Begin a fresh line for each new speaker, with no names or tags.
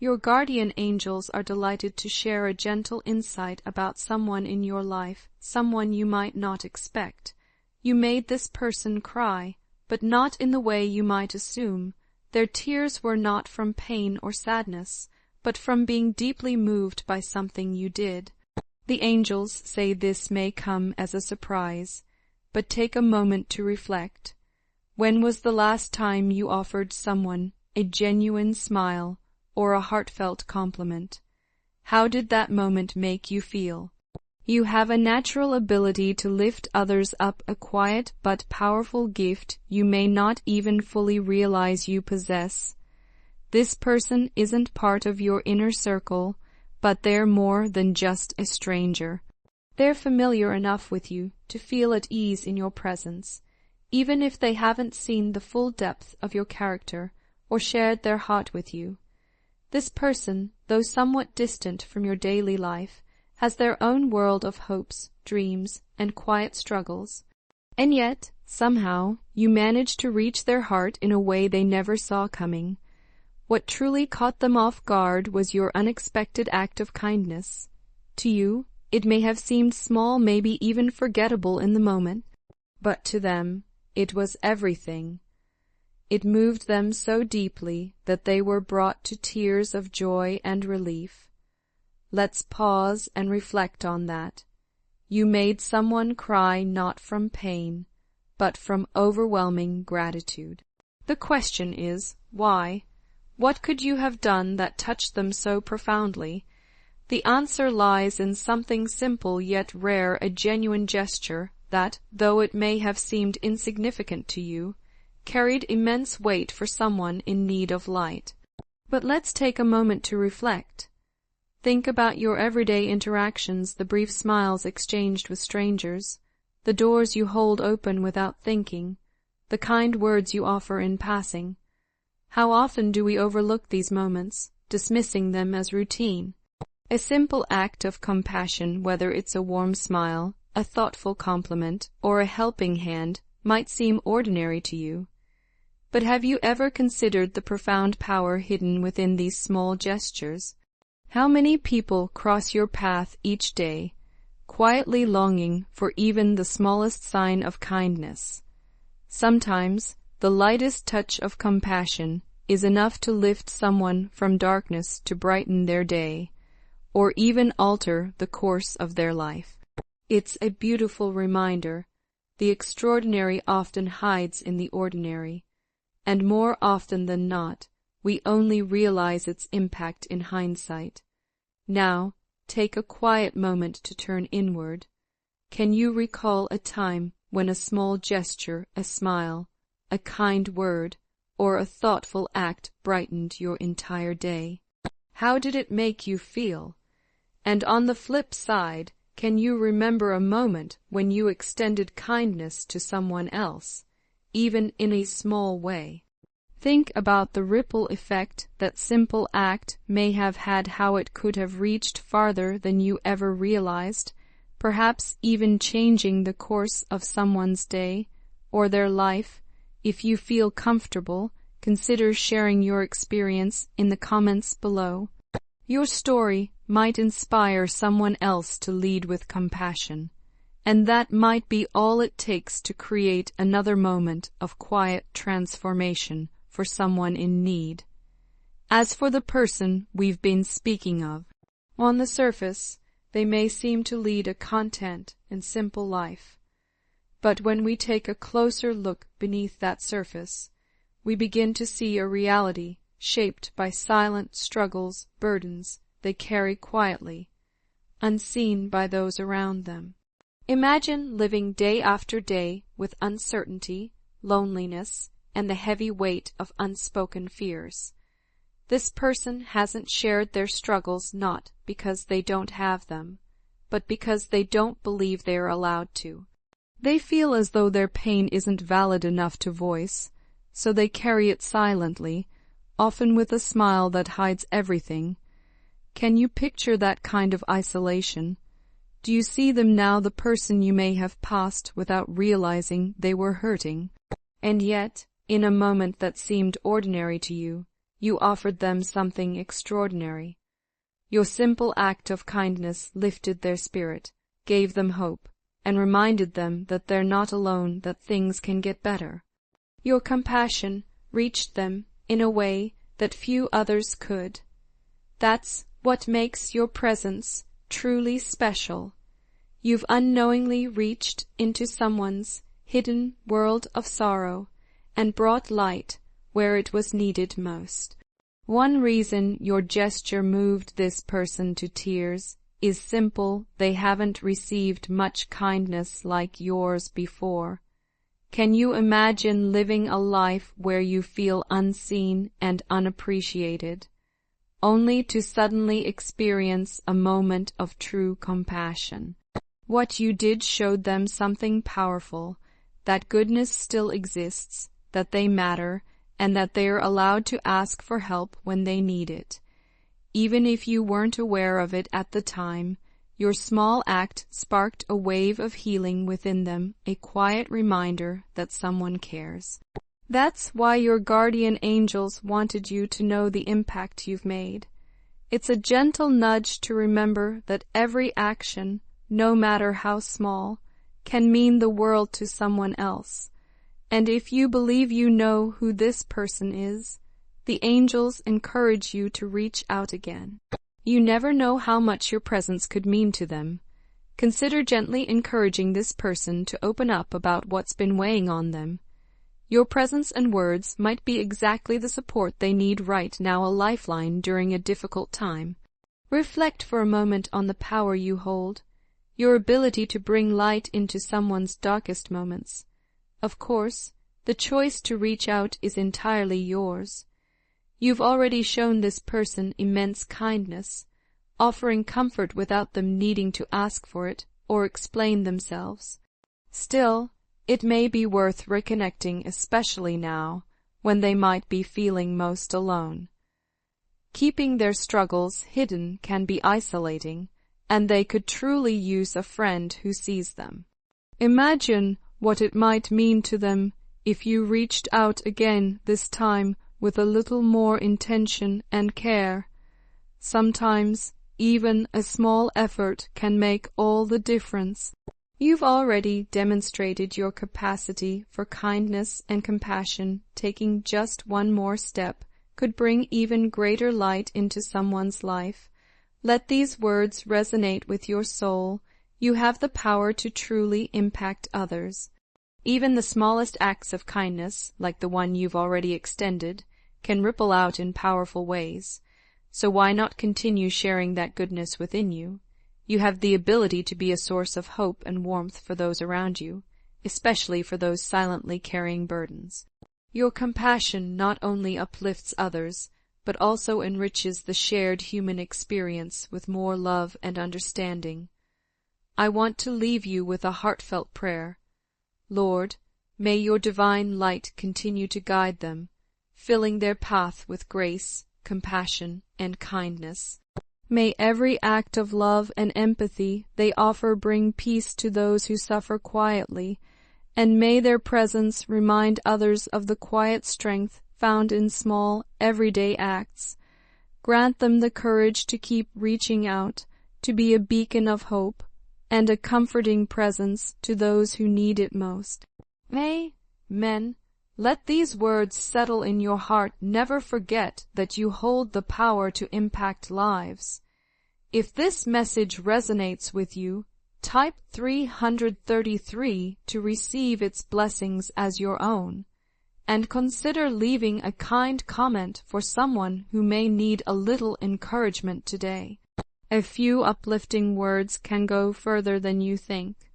Your guardian angels are delighted to share a gentle insight about someone in your life, someone you might not expect. You made this person cry, but not in the way you might assume. Their tears were not from pain or sadness, but from being deeply moved by something you did. The angels say this may come as a surprise, but take a moment to reflect. When was the last time you offered someone a genuine smile or a heartfelt compliment? How did that moment make you feel? You have a natural ability to lift others up, a quiet but powerful gift you may not even fully realize you possess. This person isn't part of your inner circle, but they're more than just a stranger. They're familiar enough with you to feel at ease in your presence, even if they haven't seen the full depth of your character or shared their heart with you. This person, though somewhat distant from your daily life, has their own world of hopes, dreams, and quiet struggles. And yet, somehow, you manage to reach their heart in a way they never saw coming. What truly caught them off guard was your unexpected act of kindness. To you, it may have seemed small, maybe even forgettable in the moment, but to them, it was everything. It moved them so deeply that they were brought to tears of joy and relief. Let's pause and reflect on that. You made someone cry not from pain, but from overwhelming gratitude. The question is, why? What could you have done that touched them so profoundly? The answer lies in something simple yet rare, a genuine gesture that, though it may have seemed insignificant to you, carried immense weight for someone in need of light. But let's take a moment to reflect. Think about your everyday interactions, the brief smiles exchanged with strangers, the doors you hold open without thinking, the kind words you offer in passing. How often do we overlook these moments, dismissing them as routine? A simple act of compassion, whether it's a warm smile, a thoughtful compliment, or a helping hand, might seem ordinary to you. But have you ever considered the profound power hidden within these small gestures? How many people cross your path each day, quietly longing for even the smallest sign of kindness? Sometimes, the lightest touch of compassion is enough to lift someone from darkness to brighten their day, or even alter the course of their life. It's a beautiful reminder. The extraordinary often hides in the ordinary, and more often than not, we only realize its impact in hindsight. Now, take a quiet moment to turn inward. Can you recall a time when a small gesture, a smile, a kind word, or a thoughtful act brightened your entire day? How did it make you feel? And on the flip side, can you remember a moment when you extended kindness to someone else, even in a small way? Think about the ripple effect that simple act may have had, how it could have reached farther than you ever realized, perhaps even changing the course of someone's day or their life. If you feel comfortable, consider sharing your experience in the comments below. Your story might inspire someone else to lead with compassion, and that might be all it takes to create another moment of quiet transformation for someone in need. As for the person we've been speaking of, on the surface, they may seem to lead a content and simple life. But when we take a closer look beneath that surface, we begin to see a reality shaped by silent struggles, burdens they carry quietly, unseen by those around them. Imagine living day after day with uncertainty, loneliness, and the heavy weight of unspoken fears. This person hasn't shared their struggles not because they don't have them, but because they don't believe they are allowed to. They feel as though their pain isn't valid enough to voice, so they carry it silently, often with a smile that hides everything. Can you picture that kind of isolation? Do you see them now, the person you may have passed without realizing they were hurting? And yet, in a moment that seemed ordinary to you, you offered them something extraordinary. Your simple act of kindness lifted their spirit, gave them hope, and reminded them that they're not alone, that things can get better. Your compassion reached them in a way that few others could. That's what makes your presence truly special. You've unknowingly reached into someone's hidden world of sorrow and brought light where it was needed most. One reason your gesture moved this person to tears is simple: they haven't received much kindness like yours before. Can you imagine living a life where you feel unseen and unappreciated, only to suddenly experience a moment of true compassion? What you did showed them something powerful, that goodness still exists, that they matter, and that they are allowed to ask for help when they need it. Even if you weren't aware of it at the time, your small act sparked a wave of healing within them, a quiet reminder that someone cares. That's why your guardian angels wanted you to know the impact you've made. It's a gentle nudge to remember that every action, no matter how small, can mean the world to someone else. And if you believe you know who this person is, the angels encourage you to reach out again. You never know how much your presence could mean to them. Consider gently encouraging this person to open up about what's been weighing on them. Your presence and words might be exactly the support they need right now, a lifeline during a difficult time. Reflect for a moment on the power you hold, your ability to bring light into someone's darkest moments. Of course, the choice to reach out is entirely yours. You've already shown this person immense kindness, offering comfort without them needing to ask for it or explain themselves. Still, it may be worth reconnecting, especially now, when they might be feeling most alone. Keeping their struggles hidden can be isolating, and they could truly use a friend who sees them. Imagine what it might mean to them if you reached out again, this time with a little more intention and care. Sometimes even a small effort can make all the difference. You've already demonstrated your capacity for kindness and compassion. Taking just one more step could bring even greater light into someone's life. Let these words resonate with your soul. You have the power to truly impact others. Even the smallest acts of kindness, like the one you've already extended, can ripple out in powerful ways. So why not continue sharing that goodness within you? You have the ability to be a source of hope and warmth for those around you, especially for those silently carrying burdens. Your compassion not only uplifts others, but also enriches the shared human experience with more love and understanding. I want to leave you with a heartfelt prayer. Lord, may your divine light continue to guide them, filling their path with grace, compassion, and kindness. May every act of love and empathy they offer bring peace to those who suffer quietly, and may their presence remind others of the quiet strength found in small, everyday acts. Grant them the courage to keep reaching out, to be a beacon of hope, and a comforting presence to those who need it most. Amen. Let these words settle in your heart. Never forget that you hold the power to impact lives. If this message resonates with you, type 333 to receive its blessings as your own, and consider leaving a kind comment for someone who may need a little encouragement today. A few uplifting words can go further than you think.